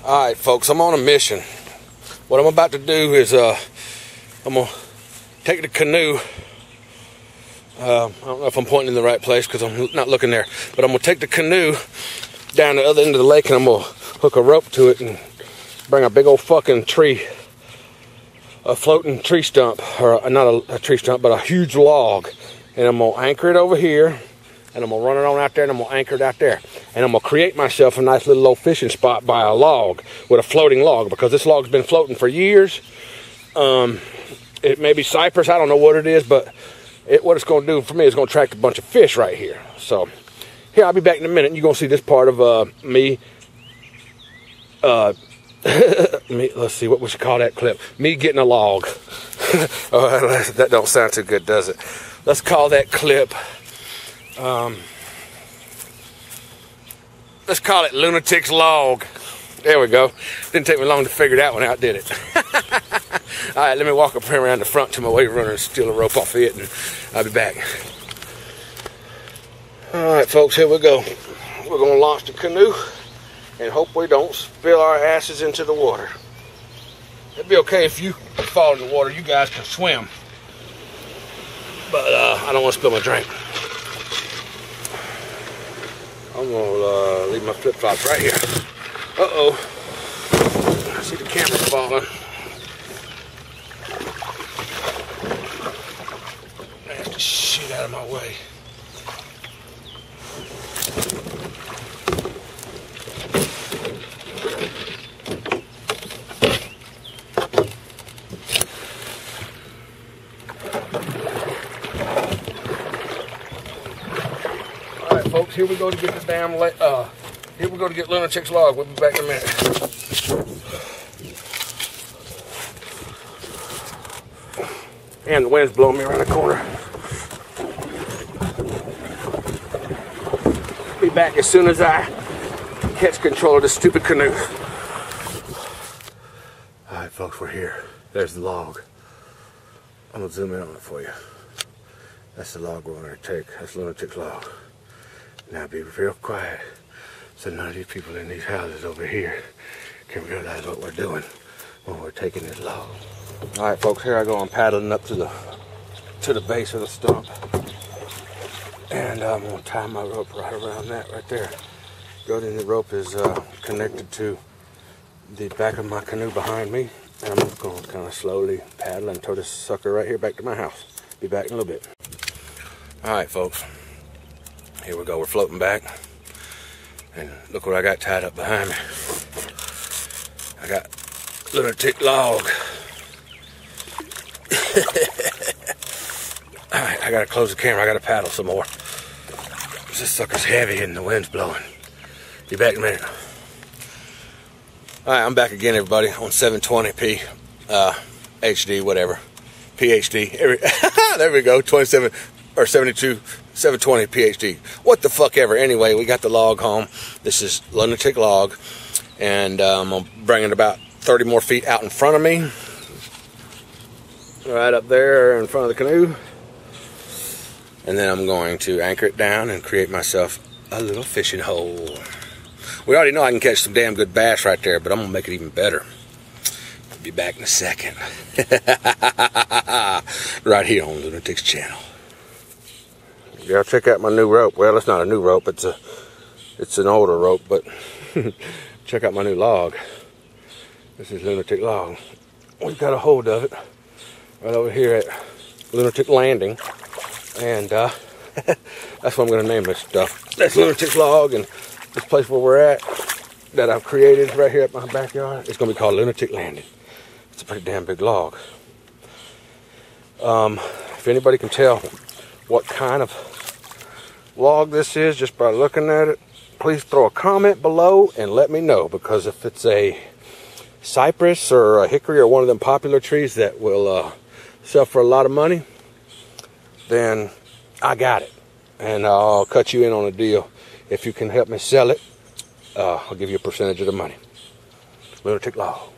Alright folks, I'm on a mission. What I'm about to do is I'm going to take the canoe. I don't know if I'm pointing in the right place because I'm not looking there. But I'm going to take the canoe down the other end of the lake and I'm going to hook a rope to it and bring a big old fucking tree. A floating tree stump. Or not a tree stump, but a huge log. And I'm going to anchor it over here. And I'm going to run it on out there and I'm going to anchor it out there. And I'm going to create myself a nice little old fishing spot by a log, with a floating log, because this log's been floating for years. It may be cypress, I don't know what it is, but what it's going to do for me is going to attract a bunch of fish right here. So, here, I'll be back in a minute and you're going to see this part of me. Let's see, what we should call that clip. Me getting a log. Oh, that don't sound too good, does it? Let's call that clip... let's call it Lunatick Log. There we go. Didn't take me long to figure that one out, did it? Alright, let me walk up here around the front to my wave runner and steal a rope off of it, and I'll be back. Alright folks, here we go. We're going to launch the canoe and hope we don't spill our asses into the water. It'd be okay if you fall in the water. You guys can swim. But I don't want to spill my drink. I'm gonna leave my flip-flops right here. Uh-oh. I see the camera falling. That's the shit out of my way. Folks, here we go to get the damn here we go to get Lunatick Log. We'll be back in a minute. And the wind's blowing me around the corner. Be back as soon as I catch control of this stupid canoe. Alright folks, we're here. There's the log. I'm gonna zoom in on it for you. That's the log we're gonna take. That's Lunatick Log. Now be real quiet so none of these people in these houses over here can realize what we're doing when we're taking this log. Alright folks, here I go. I'm paddling up to the base of the stump. And I'm going to tie my rope right around that right there. The rope is connected to the back of my canoe behind me. And I'm just going to kind of slowly paddle and tow this sucker right here back to my house. Be back in a little bit. Alright folks. Here we go, we're floating back. And look what I got tied up behind me. I got Lunatick Log. Alright, I gotta close the camera, I gotta paddle some more. This sucker's heavy and the wind's blowing. Be back in a minute. Alright, I'm back again everybody on 720p HD, whatever. PhD. There we go, 27 or 72 720 PhD. What the fuck ever. Anyway, we got the log home. This is Lunatick Log. And I'm going to bring it about 30 more feet out in front of me. Right up there in front of the canoe. And then I'm going to anchor it down and create myself a little fishing hole. We already know I can catch some damn good bass right there, but I'm going to make it even better. I'll be back in a second. Right here on Lunatick's channel. Yeah, check out my new rope. Well, it's not a new rope. It's an older rope, but check out my new log. This is Lunatick Log. We've got a hold of it right over here at Lunatick Landing, and that's what I'm going to name this stuff. That's Lunatick Log, and this place where we're at that I've created right here at my backyard, it's going to be called Lunatick Landing. It's a pretty damn big log. If anybody can tell what kind of log this is just by looking at it, please throw a comment below and let me know, because if it's a cypress or a hickory or one of them popular trees that will sell for a lot of money, then I got it and I'll cut you in on a deal. If you can help me sell it, I'll give you a percentage of the money. Lunatick Log.